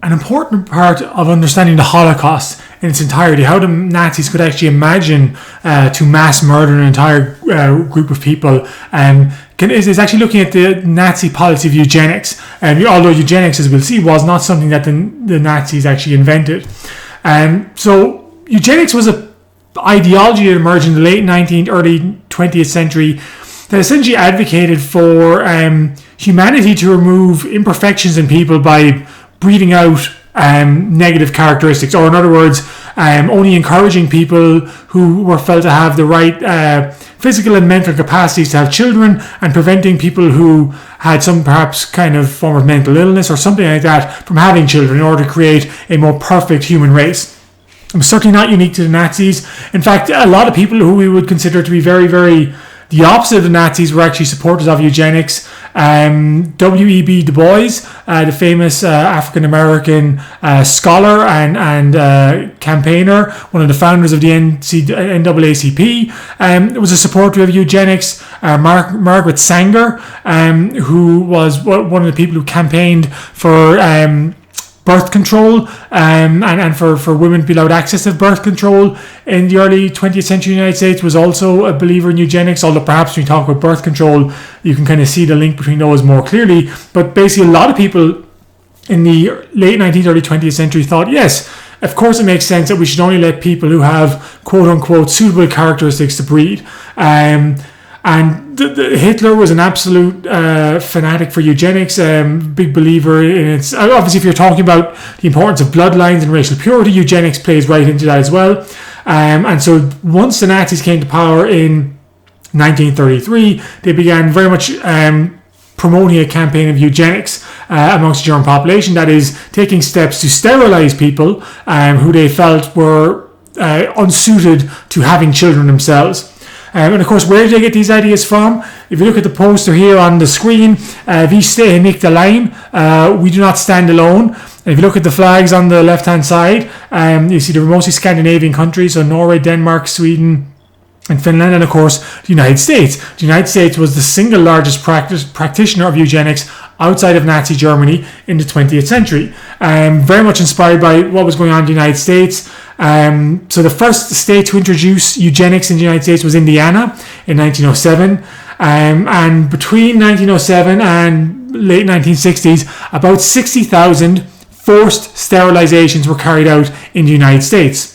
an important part of understanding the Holocaust in its entirety, how the Nazis could actually imagine to mass murder an entire group of people, is actually looking at the Nazi policy of eugenics. Although eugenics, as we'll see, was not something that the Nazis actually invented. So eugenics was an ideology that emerged in the late 19th, early 20th century that essentially advocated for humanity to remove imperfections in people by breeding out negative characteristics, or in other words, only encouraging people who were felt to have the right physical and mental capacities to have children, and preventing people who had some perhaps kind of form of mental illness or something like that from having children in order to create a more perfect human race. It was certainly not unique to the Nazis. In fact, a lot of people who we would consider to be very, very the opposite of the Nazis were actually supporters of eugenics. W.E.B. Du Bois, the famous African-American scholar and campaigner, one of the founders of the NAACP, was a supporter of eugenics. Margaret Sanger, who was one of the people who campaigned for birth control and for women to be allowed access to birth control in the early 20th century United States, was also a believer in eugenics, although perhaps when you talk about birth control you can kind of see the link between those more clearly. But basically a lot of people in the late 19th, early 20th century thought, yes, of course it makes sense that we should only let people who have quote-unquote suitable characteristics to breed. And Hitler was an absolute fanatic for eugenics, big believer in it. Obviously, if you're talking about the importance of bloodlines and racial purity, eugenics plays right into that as well. And so once the Nazis came to power in 1933, they began very much promoting a campaign of eugenics amongst the German population, that is, taking steps to sterilize people who they felt were unsuited to having children themselves. And of course, where did they get these ideas from? If you look at the poster here on the screen, "Vi stehen nicht allein," we do not stand alone. And if you look at the flags on the left-hand side, you see they're mostly Scandinavian countries, so Norway, Denmark, Sweden, and Finland, and of course, the United States. The United States was the single largest practitioner of eugenics outside of Nazi Germany in the 20th century. Very much inspired by what was going on in the United States. So the first state to introduce eugenics in the United States was Indiana in 1907. And between 1907 and late 1960s, about 60,000 forced sterilizations were carried out in the United States.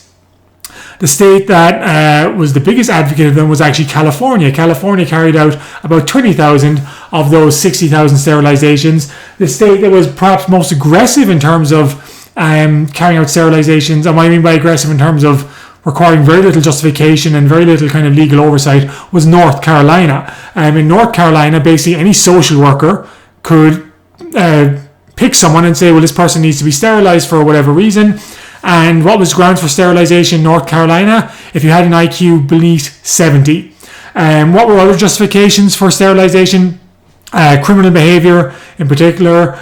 The state that was the biggest advocate of them was actually California. California carried out about 20,000 of those 60,000 sterilizations. The state that was perhaps most aggressive in terms of carrying out sterilizations, and what I mean by aggressive in terms of requiring very little justification and very little kind of legal oversight, was North Carolina. In North Carolina, basically any social worker could pick someone and say, well, this person needs to be sterilized for whatever reason. And what was grounds for sterilization in North Carolina? If you had an IQ beneath 70. What were other justifications for sterilization? Criminal behavior in particular,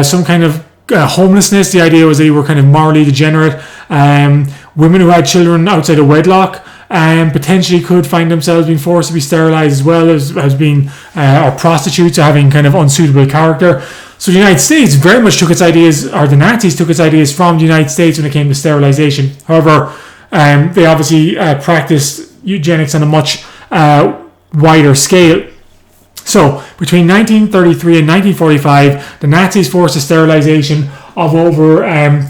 some kind of homelessness. The idea was they were kind of morally degenerate. Women who had children outside of wedlock potentially could find themselves being forced to be sterilized as well as being or prostitutes or having kind of unsuitable character. So the United States very much took its ideas, or the Nazis took its ideas from the United States when it came to sterilization. However, they obviously practiced eugenics on a much wider scale. So between 1933 and 1945, the Nazis forced the sterilization of over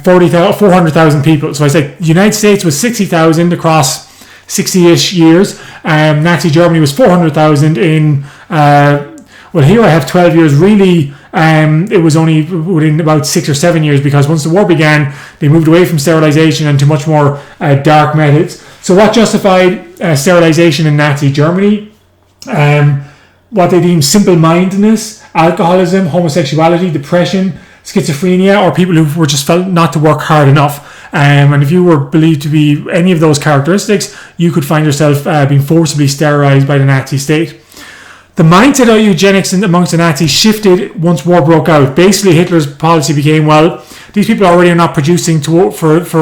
400,000 people. So I said the United States was 60,000 across 60-ish years. Nazi Germany was 400,000 in, well, here I have 12 years. Really, it was only within about 6 or 7 years, because once the war began, they moved away from sterilization and to much more dark methods. So what justified sterilization in Nazi Germany? What they deemed simple-mindedness, alcoholism, homosexuality, depression, schizophrenia, or people who were just felt not to work hard enough. And if you were believed to be any of those characteristics, you could find yourself being forcibly sterilized by the Nazi state. The mindset of eugenics amongst the Nazis shifted once war broke out. Basically, Hitler's policy became, well, these people already are not producing for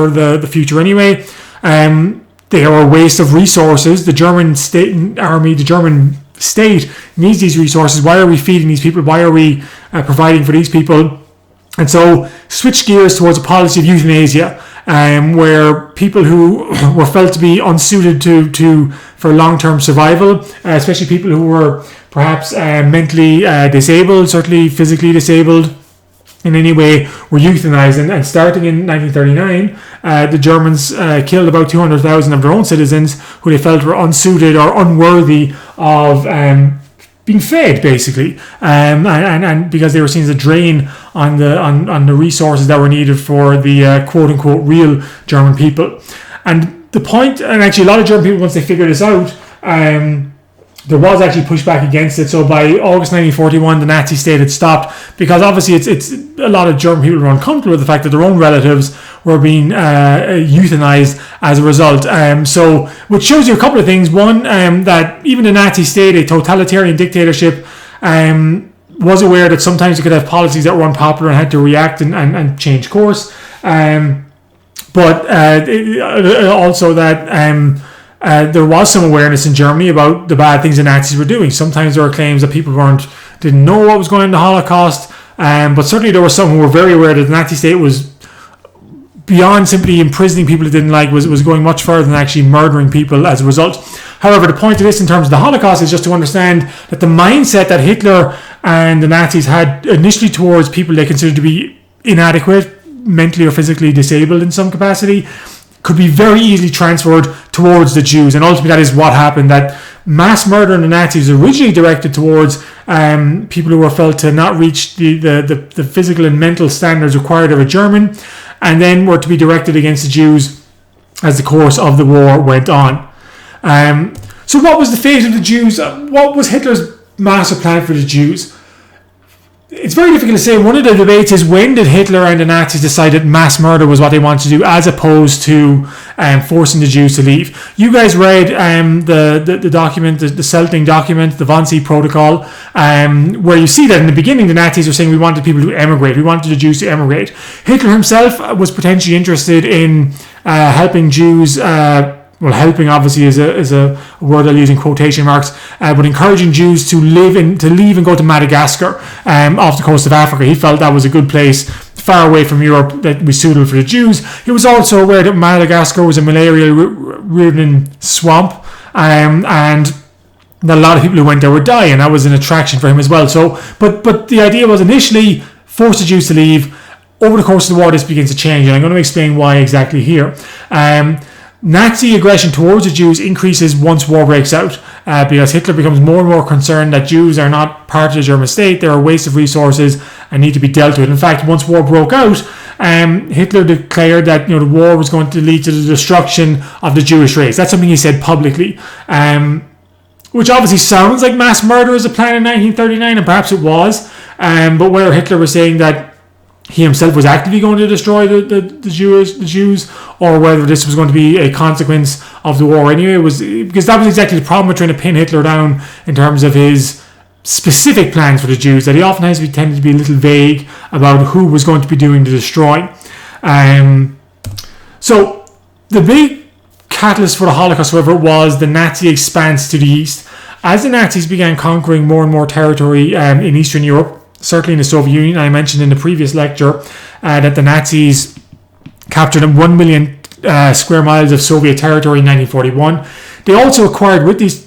the future anyway. They are a waste of resources. The German state army, the German state needs these resources. Why are we feeding these people? Why are we providing for these people? And so switched gears towards a policy of euthanasia, where people who were felt to be unsuited for long-term survival, especially people who were perhaps mentally disabled, certainly physically disabled in any way, were euthanized. And starting in 1939, the Germans killed about 200,000 of their own citizens who they felt were unsuited or unworthy of being fed, basically, and because they were seen as a drain on the resources that were needed for the quote unquote real German people. And the point, and actually a lot of German people, once they figured this out, there was actually pushback against it. So by August 1941, the Nazi state had stopped, because obviously it's a lot of German people were uncomfortable with the fact that their own relatives were being euthanized as a result. So, which shows you a couple of things. One, that even the Nazi state, a totalitarian dictatorship, was aware that sometimes it could have policies that were unpopular and had to react and change course. But also that there was some awareness in Germany about the bad things the Nazis were doing. Sometimes there were claims that people didn't know what was going on in the Holocaust, but certainly there were some who were very aware that the Nazi state was beyond simply imprisoning people it didn't like, was going much further than actually murdering people as a result. However, the point of this in terms of the Holocaust is just to understand that the mindset that Hitler and the Nazis had initially towards people they considered to be inadequate, mentally or physically disabled in some capacity, could be very easily transferred towards the Jews. And ultimately that is what happened, that mass murder in the Nazis was originally directed towards people who were felt to not reach the physical and mental standards required of a German, and then were to be directed against the Jews as the course of the war went on. So what was the fate of the Jews? What was Hitler's master plan for the Jews? It's very difficult to say. One of the debates is, when did Hitler and the Nazis decide that mass murder was what they wanted to do, as opposed to forcing the Jews to leave? You guys read the document, the Selting document, the Wannsee Protocol, where you see that in the beginning the Nazis were saying we wanted people to emigrate, we wanted the Jews to emigrate. Hitler himself was potentially interested in helping Jews. Well, helping obviously is a word I'll use in quotation marks, but encouraging Jews to leave and go to Madagascar, off the coast of Africa. He felt that was a good place, far away from Europe, that was suitable for the Jews. He was also aware that Madagascar was a malaria-ridden swamp, and that a lot of people who went there would die, and that was an attraction for him as well. So, but the idea was initially force the Jews to leave. Over the course of the war, this begins to change, and I'm going to explain why exactly here. Nazi aggression towards the Jews increases once war breaks out, because Hitler becomes more and more concerned that Jews are not part of the German state, they're a waste of resources and need to be dealt with. In fact, once war broke out, Hitler declared that the war was going to lead to the destruction of the Jewish race. That's something he said publicly, which obviously sounds like mass murder as a plan in 1939, and perhaps it was, but where Hitler was saying that he himself was actively going to destroy the Jews, or whether this was going to be a consequence of the war anyway, because that was exactly the problem with trying to pin Hitler down in terms of his specific plans for the Jews, that he often tended to be a little vague about who was going to be doing the destroying. So the big catalyst for the Holocaust, however, was the Nazi expanse to the east. As the Nazis began conquering more and more territory in Eastern Europe, certainly in the Soviet Union, I mentioned in the previous lecture that the Nazis captured 1 million square miles of Soviet territory in 1941. They also acquired with these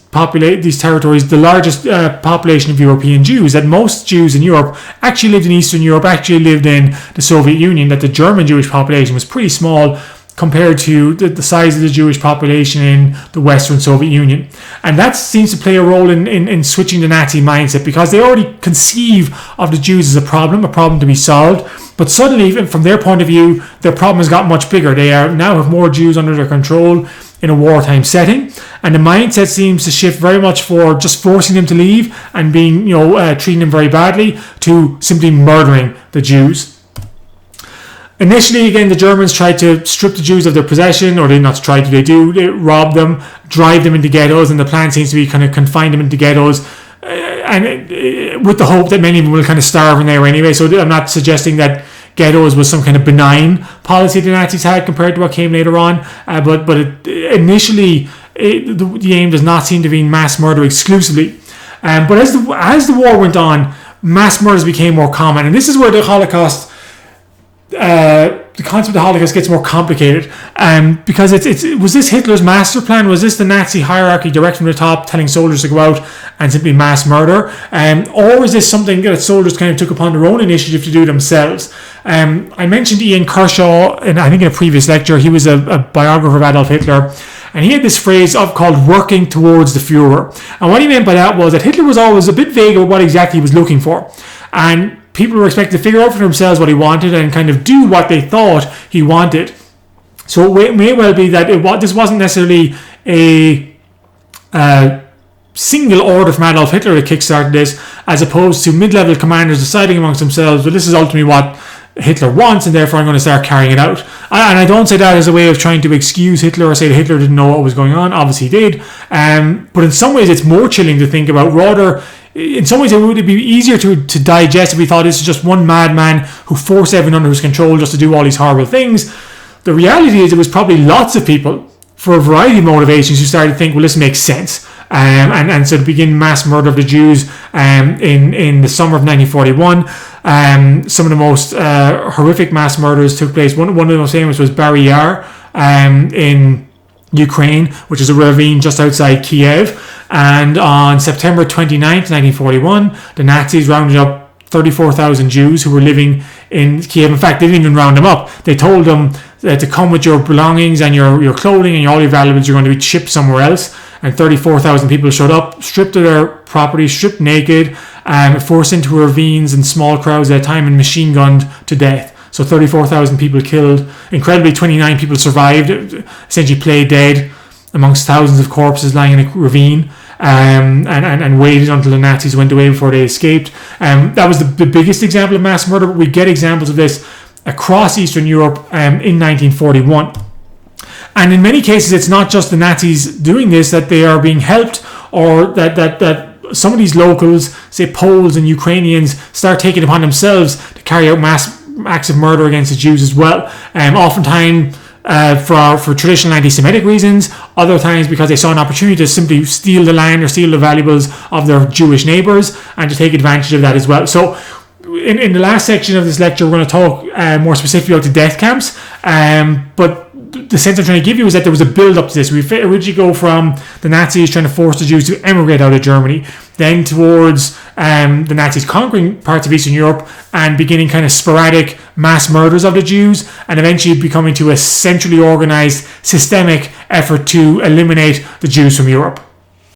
territories the largest population of European Jews. That most Jews in Europe actually lived in Eastern Europe, actually lived in the Soviet Union. That the German Jewish population was pretty small compared to the size of the Jewish population in the Western Soviet Union. And that seems to play a role in switching the Nazi mindset, because they already conceive of the Jews as a problem to be solved. But suddenly, even from their point of view, their problem has got much bigger. They now have more Jews under their control in a wartime setting. And the mindset seems to shift very much for just forcing them to leave and being, treating them very badly, to simply murdering the Jews. Initially, again, the Germans tried to strip the Jews of their possession, or they do. They rob them, drive them into ghettos, and the plan seems to be kind of confine them into ghettos, and with the hope that many of them will kind of starve in there anyway. So I'm not suggesting that ghettos was some kind of benign policy the Nazis had compared to what came later on, but initially the aim does not seem to be mass murder exclusively. But as the war went on, mass murders became more common, and this is where the Holocaust the concept of the Holocaust gets more complicated, because was this Hitler's master plan? Was this the Nazi hierarchy direct from the top telling soldiers to go out and simply mass murder? Or was this something that soldiers kind of took upon their own initiative to do themselves? I mentioned Ian Kershaw, I think in a previous lecture. He was a biographer of Adolf Hitler, and he had this phrase called working towards the Fuhrer. And what he meant by that was that Hitler was always a bit vague about what exactly he was looking for. And people were expected to figure out for themselves what he wanted and kind of do what they thought he wanted. So it may well be that this wasn't necessarily a single order from Adolf Hitler that kickstarted this, as opposed to mid-level commanders deciding amongst themselves, well, this is ultimately what Hitler wants, and therefore I'm going to start carrying it out. And I don't say that as a way of trying to excuse Hitler or say that Hitler didn't know what was going on. Obviously he did. But in some ways it's more chilling to think about. Rather, in some ways it would be easier to digest if we thought this is just one madman who forced everyone under his control just to do all these horrible things. The reality is it was probably lots of people, for a variety of motivations, who started to think, well, this makes sense. And so to begin mass murder of the Jews in the summer of 1941. Some of the most horrific mass murders took place. One of the most famous was Bary Yar in Ukraine, which is a ravine just outside Kiev. And on September 29th, 1941, the Nazis rounded up 34,000 Jews who were living in Kiev. In fact, they didn't even round them up. They told them to come with your belongings and your clothing and all your valuables. You're going to be shipped somewhere else. And 34,000 people showed up, stripped of their property, stripped naked, forced into ravines in small crowds at a time, and machine gunned to death. So 34,000 people killed. Incredibly, 29 people survived, essentially play dead amongst thousands of corpses lying in a ravine, and waited until the Nazis went away before they escaped. That was the biggest example of mass murder, but we get examples of this across Eastern Europe in 1941. And in many cases, it's not just the Nazis doing this, that they are being helped, or that some of these locals, say Poles and Ukrainians, start taking it upon themselves to carry out mass acts of murder against the Jews as well. Oftentimes for traditional anti-Semitic reasons, other times because they saw an opportunity to simply steal the land or steal the valuables of their Jewish neighbours and to take advantage of that as well. So in the last section of this lecture, we're going to talk more specifically about the death camps, but the sense I'm trying to give you is that there was a build-up to this. We originally go from the Nazis trying to force the Jews to emigrate out of Germany, then towards the Nazis conquering parts of Eastern Europe and beginning kind of sporadic mass murders of the Jews, and eventually becoming to a centrally organised, systemic effort to eliminate the Jews from Europe.